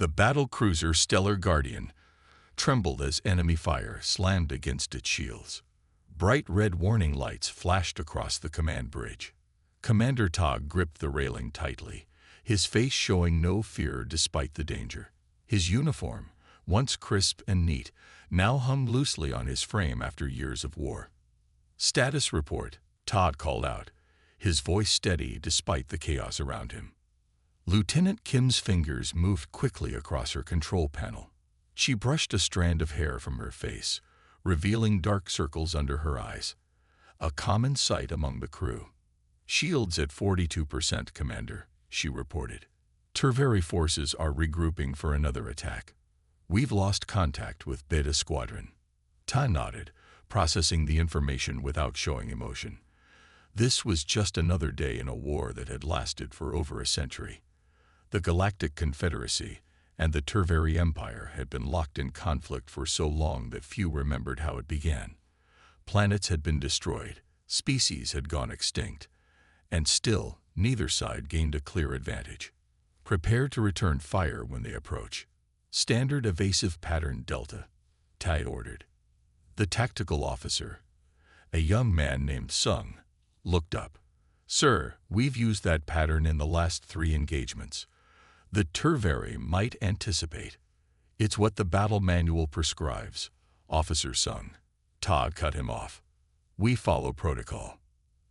The battle cruiser Stellar Guardian trembled as enemy fire slammed against its shields. Bright red warning lights flashed across the command bridge. Commander Tog gripped the railing tightly, his face showing no fear despite the danger. His uniform, once crisp and neat, now hung loosely on his frame after years of war. "Status report," Todd called out, his voice steady despite the chaos around him. Lieutenant Kim's fingers moved quickly across her control panel. She brushed a strand of hair from her face, revealing dark circles under her eyes, a common sight among the crew. "Shields at 42%, Commander," she reported. "Tervari forces are regrouping for another attack. We've lost contact with Beta Squadron." Ty nodded, processing the information without showing emotion. This was just another day in a war that had lasted for over a century. The Galactic Confederacy and the Tervari Empire had been locked in conflict for so long that few remembered how it began. Planets had been destroyed, species had gone extinct, and still neither side gained a clear advantage. "Prepare to return fire when they approach. Standard evasive pattern Delta," Ty ordered. The tactical officer, a young man named Sung, looked up. "Sir, we've used that pattern in the last 3 engagements. The Tervari might anticipate. It's what the battle manual prescribes," Officer Sung. Todd cut him off. "We follow protocol."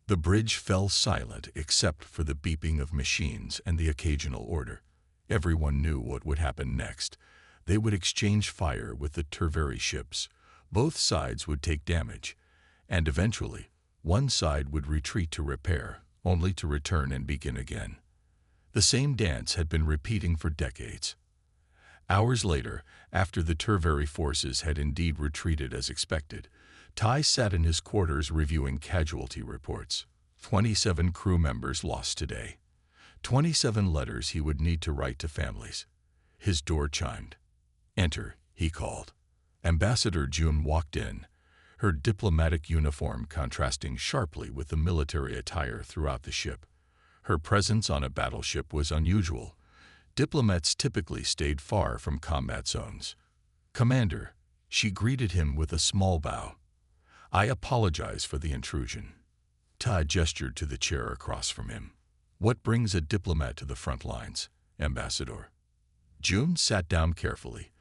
The bridge fell silent except for the beeping of machines and the occasional order. Everyone knew what would happen next. They would exchange fire with the Tervari ships. Both sides would take damage, and eventually, one side would retreat to repair, only to return and begin again. The same dance had been repeating for decades. Hours later, after the Tervari forces had indeed retreated as expected, Ty sat in his quarters reviewing casualty reports. 27 crew members lost today. 27 letters he would need to write to families. His door chimed. "Enter," he called. Ambassador June walked in, her diplomatic uniform contrasting sharply with the military attire throughout the ship. Her presence on a battleship was unusual. Diplomats typically stayed far from combat zones. "Commander," she greeted him with a small bow. "I apologize for the intrusion." Ty gestured to the chair across from him. "What brings a diplomat to the front lines, Ambassador?" June sat down carefully,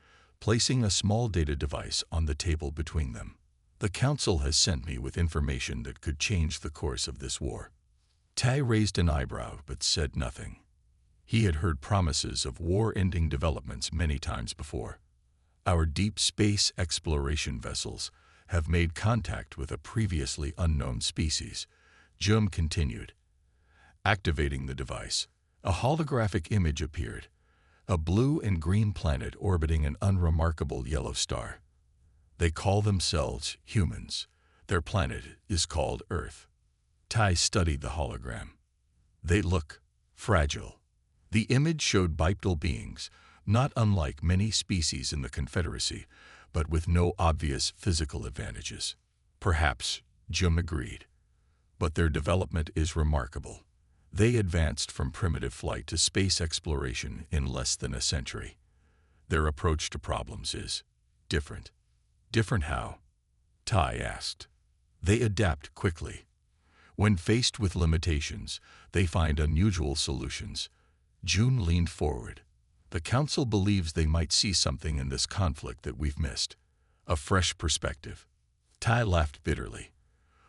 placing a small data device on the table between them. "The Council has sent me with information that could change the course of this war." Ty raised an eyebrow but said nothing. He had heard promises of war-ending developments many times before. "Our deep space exploration vessels have made contact with a previously unknown species," Jum continued. Activating the device, a holographic image appeared, a blue and green planet orbiting an unremarkable yellow star. "They call themselves humans. Their planet is called Earth." Ty studied the hologram. "They look fragile." The image showed bipedal beings, not unlike many species in the Confederacy, but with no obvious physical advantages. "Perhaps," Jim agreed. "But their development is remarkable. They advanced from primitive flight to space exploration in less than a century. Their approach to problems is different." "Different how?" Ty asked. "They adapt quickly. When faced with limitations, they find unusual solutions." June leaned forward. "The Council believes they might see something in this conflict that we've missed. A fresh perspective." Ty laughed bitterly.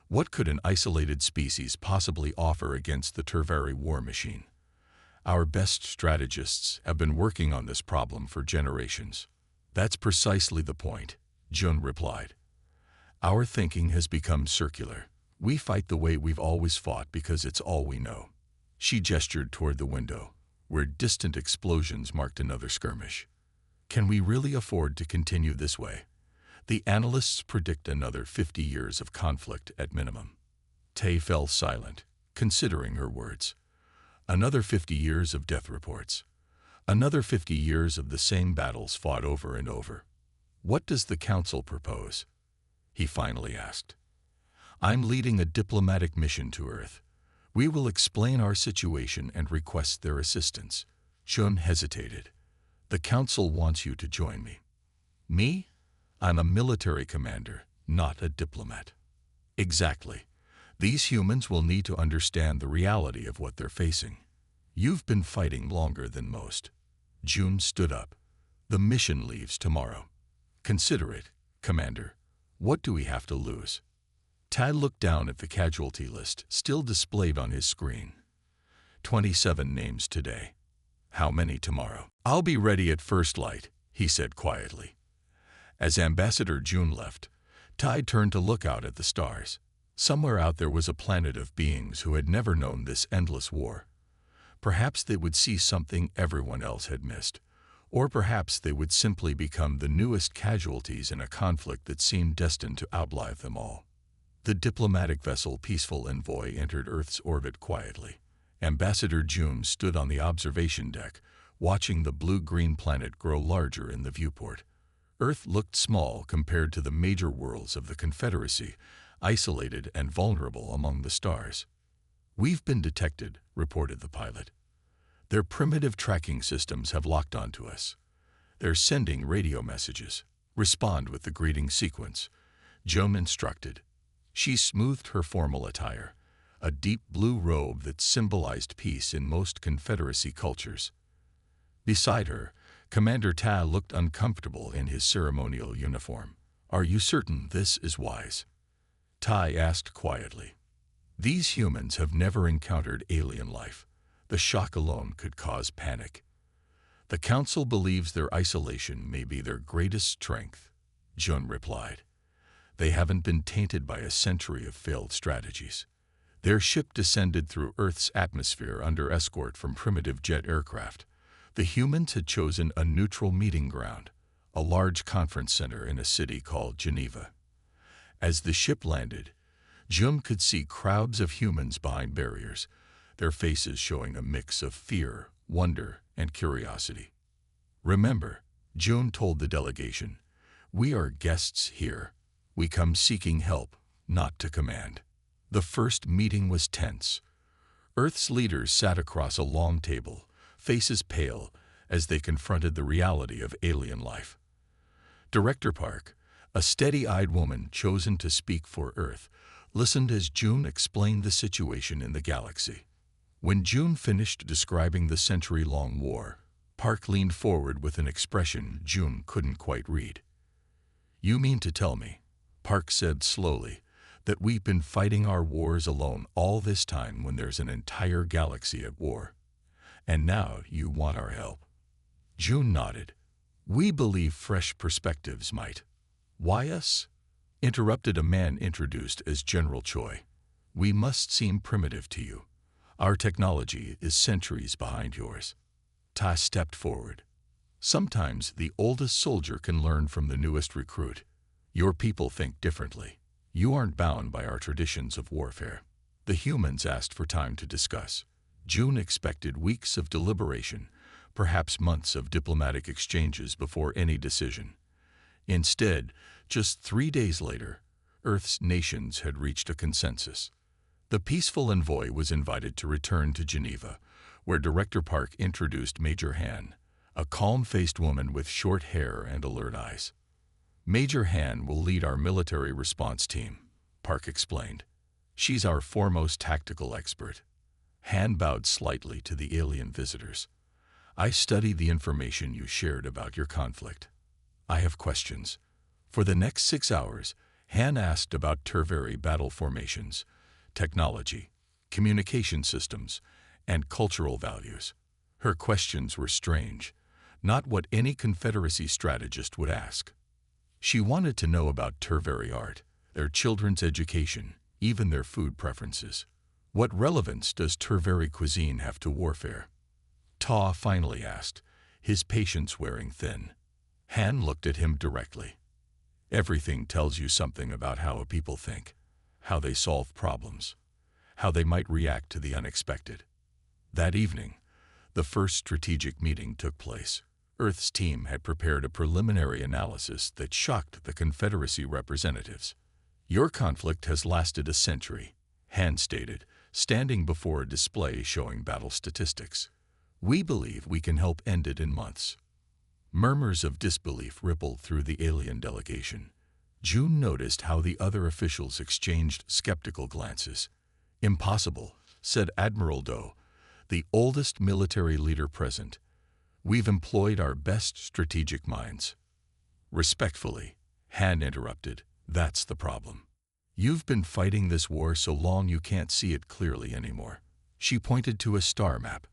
What could an isolated species possibly offer against the Tervari war machine? "Our best strategists have been working on this problem for generations." "That's precisely the point," Jun replied. "Our thinking has become circular. We fight the way we've always fought because it's all we know." She gestured toward the window, where distant explosions marked another skirmish. "Can we really afford to continue this way? The analysts predict another 50 years of conflict at minimum." Tay fell silent, considering her words. Another 50 years of death reports. Another 50 years of the same battles fought over and over. "What does the Council propose?" he finally asked. "I'm leading a diplomatic mission to Earth. We will explain our situation and request their assistance." Shun hesitated. The Council wants you to join me. Me? I'm a military commander, not a diplomat. Exactly. These humans will need to understand the reality of what they're facing. You've been fighting longer than most. June stood up. The mission leaves tomorrow. Consider it, Commander. What do we have to lose? Tad looked down at the casualty list still displayed on his screen. 27 names today. How many tomorrow? I'll be ready at first light, he said quietly. As Ambassador June left, Ty turned to look out at the stars. Somewhere out there was a planet of beings who had never known this endless war. Perhaps they would see something everyone else had missed, or perhaps they would simply become the newest casualties in a conflict that seemed destined to outlive them all. The diplomatic vessel Peaceful Envoy entered Earth's orbit quietly. Ambassador June stood on the observation deck, watching the blue-green planet grow larger in the viewport. Earth looked small compared to the major worlds of the Confederacy, isolated and vulnerable among the stars. "We've been detected," reported the pilot. "Their primitive tracking systems have locked onto us. They're sending radio messages. Respond with the greeting sequence," June instructed. She smoothed her formal attire, a deep blue robe that symbolized peace in most Confederacy cultures. Beside her, Commander Ta looked uncomfortable in his ceremonial uniform. "Are you certain this is wise?" Tai asked quietly. "These humans have never encountered alien life. The shock alone could cause panic. The Council believes their isolation may be their greatest strength," Jun replied. "They haven't been tainted by a century of failed strategies. Their ship descended through Earth's atmosphere under escort from primitive jet aircraft. The humans had chosen a neutral meeting ground, a large conference center in a city called Geneva. As the ship landed, Jun could see crowds of humans behind barriers, their faces showing a mix of fear, wonder, and curiosity. "Remember," Jun told the delegation, "we are guests here. We come seeking help, not to command." The first meeting was tense. Earth's leaders sat across a long table, faces pale, as they confronted the reality of alien life. Director Park, a steady-eyed woman chosen to speak for Earth, listened as June explained the situation in the galaxy. When June finished describing the century-long war, Park leaned forward with an expression June couldn't quite read. "You mean to tell me," Park said slowly, "that we've been fighting our wars alone all this time when there's an entire galaxy at war? And now you want our help?" June nodded. "We believe fresh perspectives might." "Why us?" interrupted a man introduced as General Choi. "We must seem primitive to you. Our technology is centuries behind yours." Ta stepped forward. "Sometimes the oldest soldier can learn from the newest recruit. Your people think differently. You aren't bound by our traditions of warfare." The humans asked for time to discuss. June expected weeks of deliberation, perhaps months of diplomatic exchanges before any decision. Instead, just 3 days later, Earth's nations had reached a consensus. The Peaceful Envoy was invited to return to Geneva, where Director Park introduced Major Han, a calm-faced woman with short hair and alert eyes. "Major Han will lead our military response team," Park explained. "She's our foremost tactical expert." Han bowed slightly to the alien visitors. "I studied the information you shared about your conflict. I have questions." For the next 6 hours, Han asked about Tervari battle formations, technology, communication systems, and cultural values. Her questions were strange, not what any Confederacy strategist would ask. She wanted to know about Tervari art, their children's education, even their food preferences. What relevance does Tervari cuisine have to warfare? Ta finally asked, his patience wearing thin. Han looked at him directly. "Everything tells you something about how a people think, how they solve problems, how they might react to the unexpected." That evening, the first strategic meeting took place. Earth's team had prepared a preliminary analysis that shocked the Confederacy representatives. "Your conflict has lasted a century," Han stated, standing before a display showing battle statistics. "We believe we can help end it in months." Murmurs of disbelief rippled through the alien delegation. June noticed how the other officials exchanged skeptical glances. "Impossible," said Admiral Doe, the oldest military leader present. "We've employed our best strategic minds." "Respectfully," Han interrupted, "that's the problem. You've been fighting this war so long you can't see it clearly anymore." She pointed to a star map.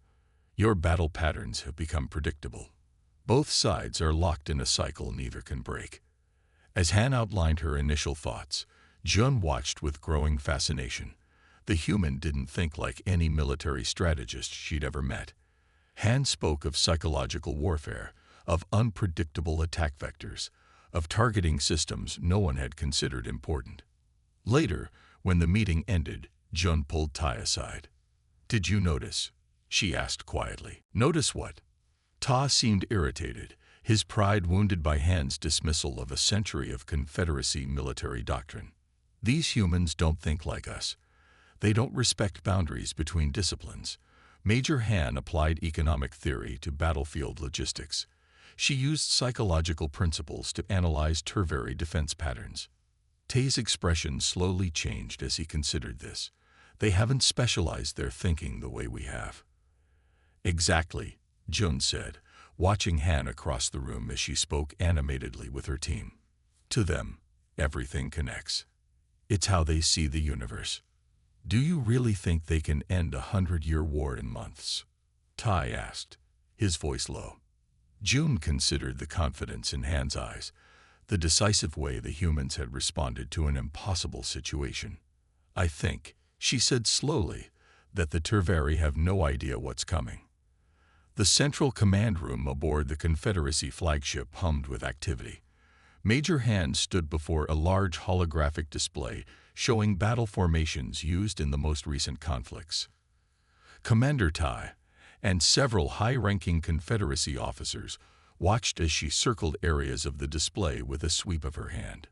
"Your battle patterns have become predictable. Both sides are locked in a cycle neither can break." As Han outlined her initial thoughts, Jun watched with growing fascination. The human didn't think like any military strategist she'd ever met. Han spoke of psychological warfare, of unpredictable attack vectors, of targeting systems no one had considered important. Later, when the meeting ended, Jun pulled Tai aside. "Did you notice?" she asked quietly. "Notice what?" Ta seemed irritated, his pride wounded by Han's dismissal of a century of Confederacy military doctrine. "These humans don't think like us. They don't respect boundaries between disciplines." Major Han applied economic theory to battlefield logistics. She used psychological principles to analyze tertiary defense patterns. Tay's expression slowly changed as he considered this. "They haven't specialized their thinking the way we have." "Exactly," Jun said, watching Han across the room as she spoke animatedly with her team. "To them, everything connects. It's how they see the universe." "Do you really think they can end a 100-year war in months?" Tai asked, his voice low. Jun considered the confidence in Han's eyes, the decisive way the humans had responded to an impossible situation. "I think," she said slowly, "that the Tervari have no idea what's coming." The central command room aboard the Confederacy flagship hummed with activity. Major Han stood before a large holographic display showing battle formations used in the most recent conflicts. Commander Tai and several high-ranking Confederacy officers watched as she circled areas of the display with a sweep of her hand.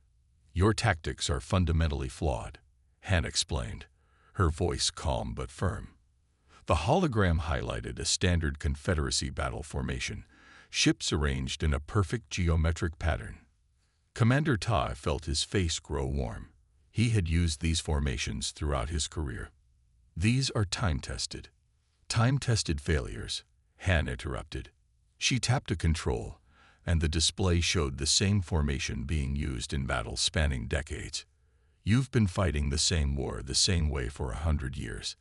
"Your tactics are fundamentally flawed," Han explained, her voice calm but firm. The hologram highlighted a standard Confederacy battle formation, ships arranged in a perfect geometric pattern. Commander Tai felt his face grow warm. He had used these formations throughout his career. "These are time-tested." "Time-tested failures," Han interrupted. She tapped a control, and the display showed the same formation being used in battles spanning decades. "You've been fighting the same war the same way for 100 years.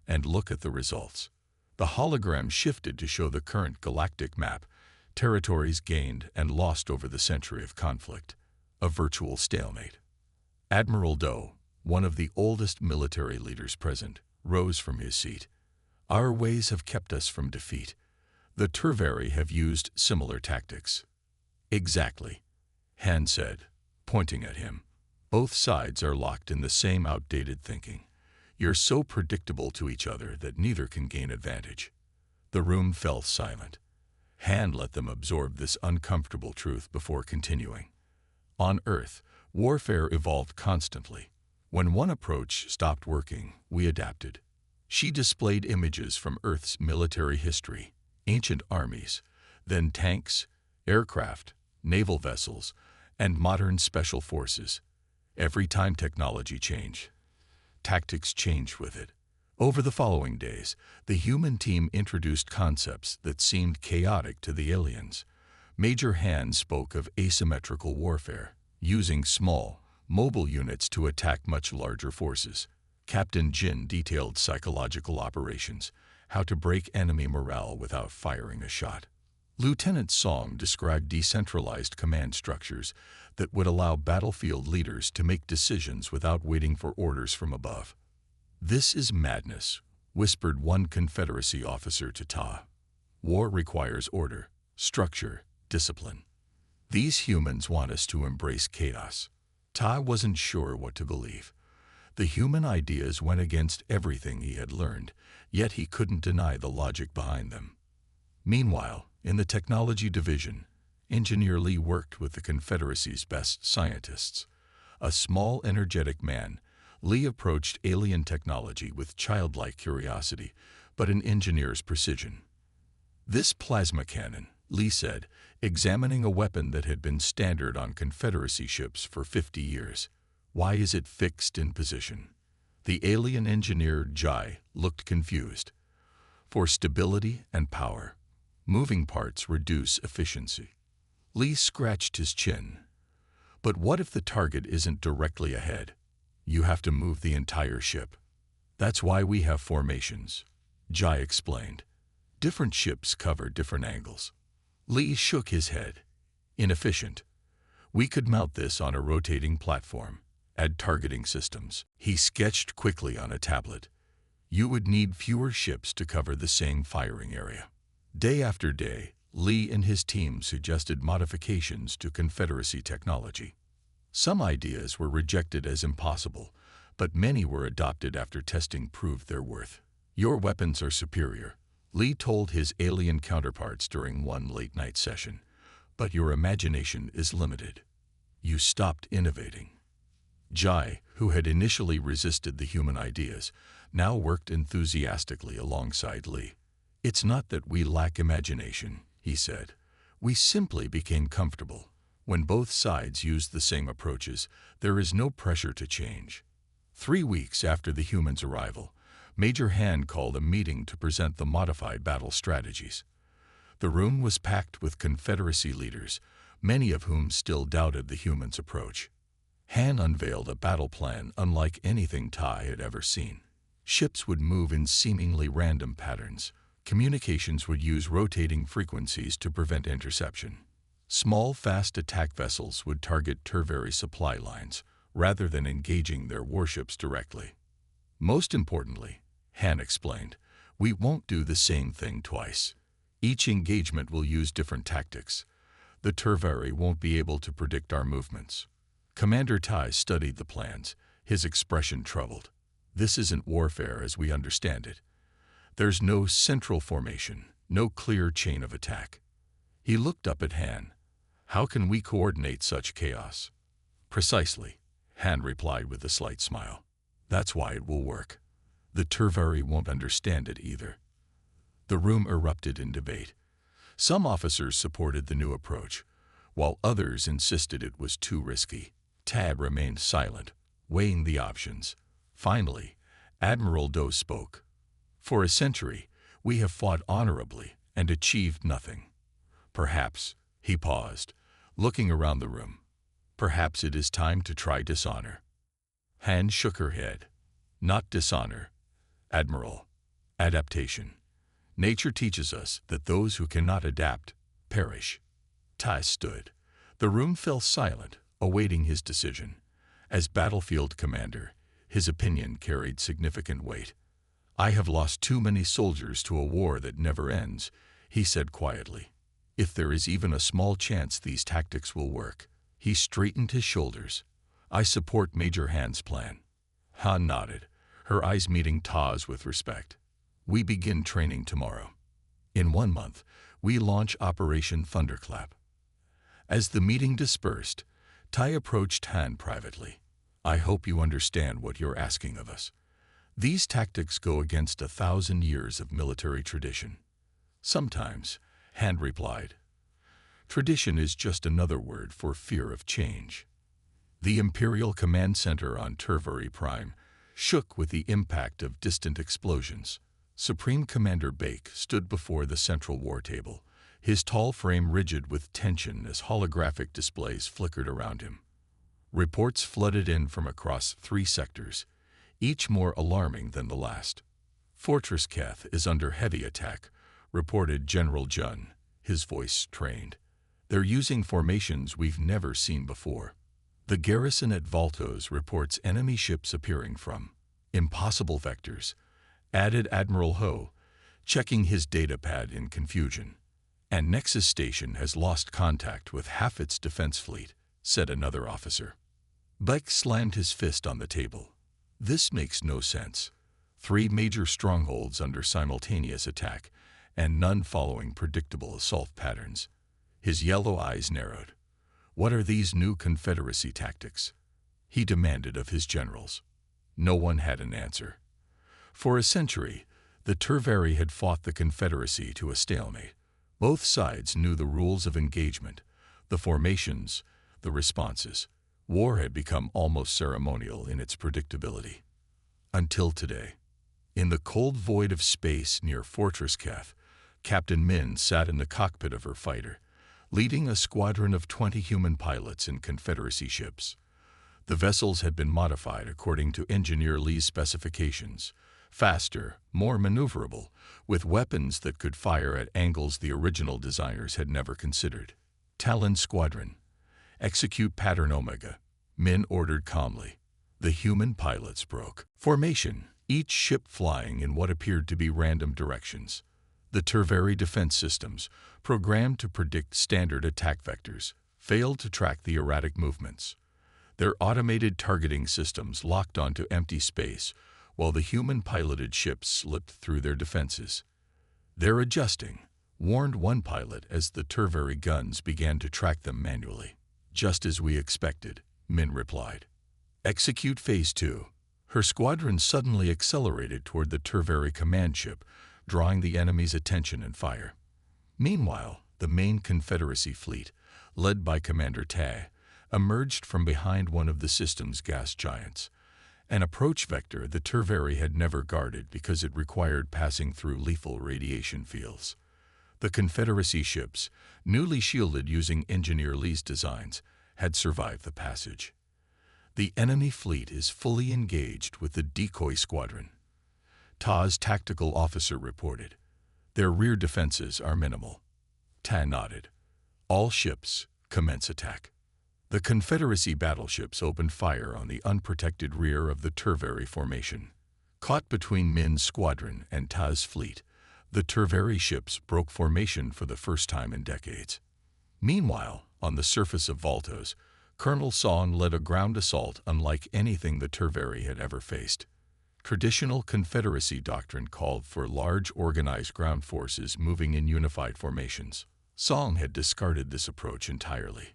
And look at the results." The hologram shifted to show the current galactic map, territories gained and lost over the century of conflict, a virtual stalemate. Admiral Doe, one of the oldest military leaders present, rose from his seat. "Our ways have kept us from defeat. The Tervari have used similar tactics." "Exactly," Han said, pointing at him. "Both sides are locked in the same outdated thinking. You're so predictable to each other that neither can gain advantage." The room fell silent. Han let them absorb this uncomfortable truth before continuing. "On Earth, warfare evolved constantly. When one approach stopped working, we adapted." She displayed images from Earth's military history, ancient armies, then tanks, aircraft, naval vessels, and modern special forces. Every time technology changed, tactics changed with it. Over the following days, the human team introduced concepts that seemed chaotic to the aliens. Major Han spoke of asymmetrical warfare, using small, mobile units to attack much larger forces. Captain Jin detailed psychological operations, how to break enemy morale without firing a shot. Lieutenant Song described decentralized command structures that would allow battlefield leaders to make decisions without waiting for orders from above. "This is madness," whispered one Confederacy officer to Ta. "War requires order, structure, discipline. These humans want us to embrace chaos." Ta wasn't sure what to believe. The human ideas went against everything he had learned, yet he couldn't deny the logic behind them. Meanwhile, in the technology division, Engineer Lee worked with the Confederacy's best scientists. A small, energetic man, Lee approached alien technology with childlike curiosity, but an engineer's precision. "This plasma cannon," Lee said, examining a weapon that had been standard on Confederacy ships for 50 years. Why is it fixed in position? The alien engineer, Jai, looked confused. For stability and power. Moving parts reduce efficiency. Lee scratched his chin. But what if the target isn't directly ahead? You have to move the entire ship. That's why we have formations, Jai explained. Different ships cover different angles. Lee shook his head. Inefficient. We could mount this on a rotating platform, add targeting systems. He sketched quickly on a tablet. You would need fewer ships to cover the same firing area. Day after day, Lee and his team suggested modifications to Confederacy technology. Some ideas were rejected as impossible, but many were adopted after testing proved their worth. Your weapons are superior, Lee told his alien counterparts during one late-night session, but your imagination is limited. You stopped innovating. Jai, who had initially resisted the human ideas, now worked enthusiastically alongside Lee. It's not that we lack imagination, he said. We simply became comfortable. When both sides use the same approaches, there is no pressure to change. 3 weeks after the humans' arrival, Major Hand called a meeting to present the modified battle strategies. The room was packed with Confederacy leaders, many of whom still doubted the humans' approach. Han unveiled a battle plan unlike anything Tai had ever seen. Ships would move in seemingly random patterns. Communications would use rotating frequencies to prevent interception. Small, fast attack vessels would target Tervari supply lines, rather than engaging their warships directly. Most importantly, Han explained, we won't do the same thing twice. Each engagement will use different tactics. The Tervari won't be able to predict our movements. Commander Tai studied the plans, his expression troubled. This isn't warfare as we understand it. There's no central formation, no clear chain of attack. He looked up at Han. How can we coordinate such chaos? Precisely, Han replied with a slight smile. That's why it will work. The Tervari won't understand it either. The room erupted in debate. Some officers supported the new approach, while others insisted it was too risky. Tab remained silent, weighing the options. Finally, Admiral Do spoke. For a century, we have fought honorably and achieved nothing. Perhaps, he paused, looking around the room. Perhaps it is time to try dishonor. Han shook her head. Not dishonor, Admiral. Adaptation. Nature teaches us that those who cannot adapt perish. Tai stood. The room fell silent, awaiting his decision. As battlefield commander, his opinion carried significant weight. I have lost too many soldiers to a war that never ends, he said quietly. If there is even a small chance these tactics will work. He straightened his shoulders. I support Major Hand's plan. Han nodded, her eyes meeting Ta's with respect. We begin training tomorrow. In 1 month, we launch Operation Thunderclap. As the meeting dispersed, Tai approached Han privately. I hope you understand what you're asking of us. These tactics go against 1,000 years of military tradition. Sometimes, Han replied. Tradition is just another word for fear of change. The Imperial Command Center on Tervari Prime shook with the impact of distant explosions. Supreme Commander Bake stood before the central war table, his tall frame rigid with tension as holographic displays flickered around him. Reports flooded in from across 3 sectors, each more alarming than the last. Fortress Keth is under heavy attack, reported General Jun, his voice strained. They're using formations we've never seen before. The garrison at Valtos reports enemy ships appearing from impossible vectors, added Admiral Ho, checking his datapad in confusion. And Nexus Station has lost contact with half its defense fleet, said another officer. Bike slammed his fist on the table. This makes no sense. 3 major strongholds under simultaneous attack, and none following predictable assault patterns. His yellow eyes narrowed. What are these new Confederacy tactics? He demanded of his generals. No one had an answer. For a century, the Tervari had fought the Confederacy to a stalemate. Both sides knew the rules of engagement, the formations, the responses. War had become almost ceremonial in its predictability. Until today. In the cold void of space near Fortress Keth, Captain Min sat in the cockpit of her fighter, leading a squadron of 20 human pilots in Confederacy ships. The vessels had been modified according to Engineer Lee's specifications, faster, more maneuverable, with weapons that could fire at angles the original designers had never considered. Talon Squadron. Execute Pattern Omega, Min ordered calmly. The human pilots broke formation, each ship flying in what appeared to be random directions. The Terveri defense systems, programmed to predict standard attack vectors, failed to track the erratic movements. Their automated targeting systems locked onto empty space, while the human-piloted ships slipped through their defenses. "They're adjusting," warned one pilot as the Terveri guns began to track them manually. "Just as we expected," Min replied. "Execute Phase 2. Her squadron suddenly accelerated toward the Terveri command ship, drawing the enemy's attention and fire. Meanwhile, the main Confederacy fleet, led by Commander Tai, emerged from behind one of the system's gas giants, an approach vector the Terveri had never guarded because it required passing through lethal radiation fields. The Confederacy ships, newly shielded using Engineer Lee's designs, had survived the passage. The enemy fleet is fully engaged with the decoy squadron, Ta's tactical officer reported. Their rear defenses are minimal. Ta nodded. All ships, commence attack. The Confederacy battleships opened fire on the unprotected rear of the Terveri formation. Caught between Min's squadron and Ta's fleet, the Terveri ships broke formation for the first time in decades. Meanwhile, on the surface of Voltos, Colonel Song led a ground assault unlike anything the Terveri had ever faced. Traditional Confederacy doctrine called for large organized ground forces moving in unified formations. Song had discarded this approach entirely.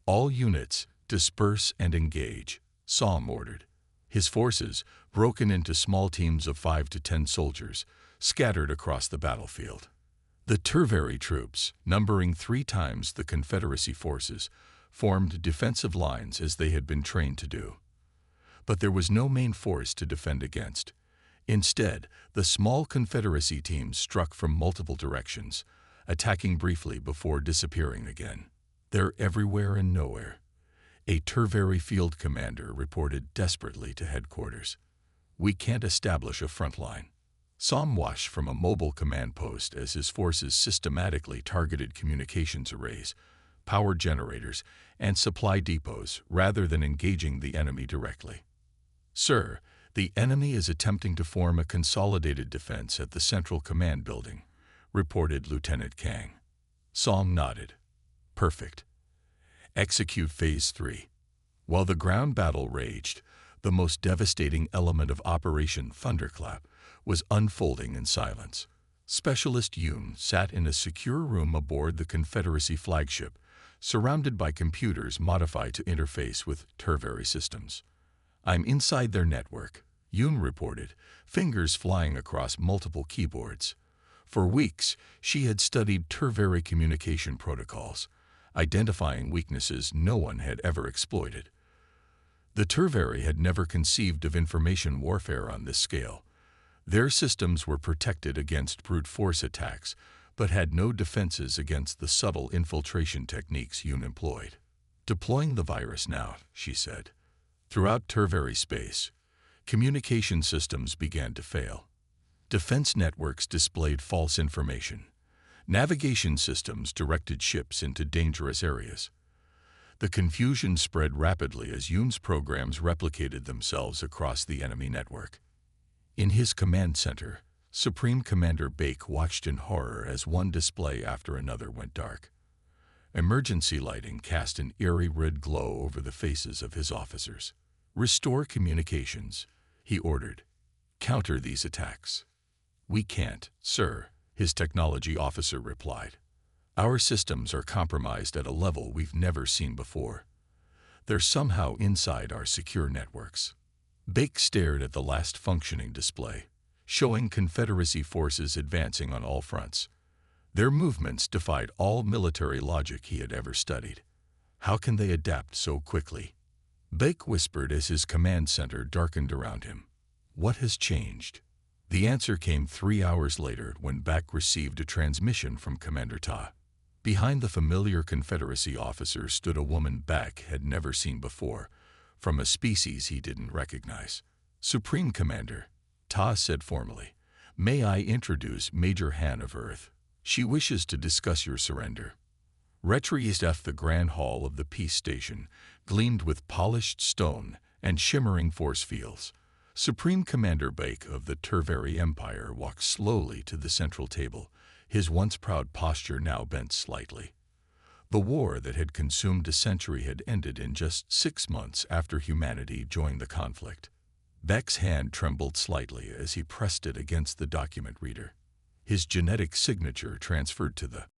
"All units, disperse and engage," Song ordered. His forces, broken into small teams of 5 to 10 soldiers, scattered across the battlefield. The Terveri troops, numbering 3 times the Confederacy forces, formed defensive lines as they had been trained to do. But there was no main force to defend against. Instead, the small Confederacy teams struck from multiple directions, attacking briefly before disappearing again. "They're everywhere and nowhere," a Terveri field commander reported desperately to headquarters. "We can't establish a front line." Som watched from a mobile command post as his forces systematically targeted communications arrays, power generators, and supply depots rather than engaging the enemy directly. "Sir, the enemy is attempting to form a consolidated defense at the Central Command Building," reported Lieutenant Kang. Som nodded. "Perfect. Execute Phase 3. While the ground battle raged, the most devastating element of Operation Thunderclap was unfolding in silence. Specialist Yoon sat in a secure room aboard the Confederacy flagship, surrounded by computers modified to interface with Terveri systems. "I'm inside their network," Yoon reported, fingers flying across multiple keyboards. For weeks, she had studied Terveri communication protocols, identifying weaknesses no one had ever exploited. The Terveri had never conceived of information warfare on this scale. Their systems were protected against brute force attacks, but had no defenses against the subtle infiltration techniques Yoon employed. "Deploying the virus now," she said. Throughout Terveri space, communication systems began to fail. Defense networks displayed false information. Navigation systems directed ships into dangerous areas. The confusion spread rapidly as Yoon's programs replicated themselves across the enemy network. In his command center, Supreme Commander Baek watched in horror as one display after another went dark. Emergency lighting cast an eerie red glow over the faces of his officers. "Restore communications," he ordered. "Counter these attacks." "We can't, sir," his technology officer replied. "Our systems are compromised at a level we've never seen before. They're somehow inside our secure networks." Baek stared at the last functioning display, showing Confederacy forces advancing on all fronts. Their movements defied all military logic he had ever studied. How can they adapt so quickly? Bake whispered as his command center darkened around him. What has changed? The answer came 3 hours later when Beck received a transmission from Commander Ta. Behind the familiar Confederacy officer stood a woman Beck had never seen before, from a species he didn't recognize. Supreme Commander, Ta said formally, may I introduce Major Han of Earth? She wishes to discuss your surrender. Retrieved F. The Grand Hall of the Peace Station gleamed with polished stone and shimmering force fields. Supreme Commander Bake of the Tervari Empire walked slowly to the central table, his once proud posture now bent slightly. The war that had consumed a century had ended in just 6 months after humanity joined the conflict. Beck's hand trembled slightly as he pressed it against the document reader. His genetic signature transferred to the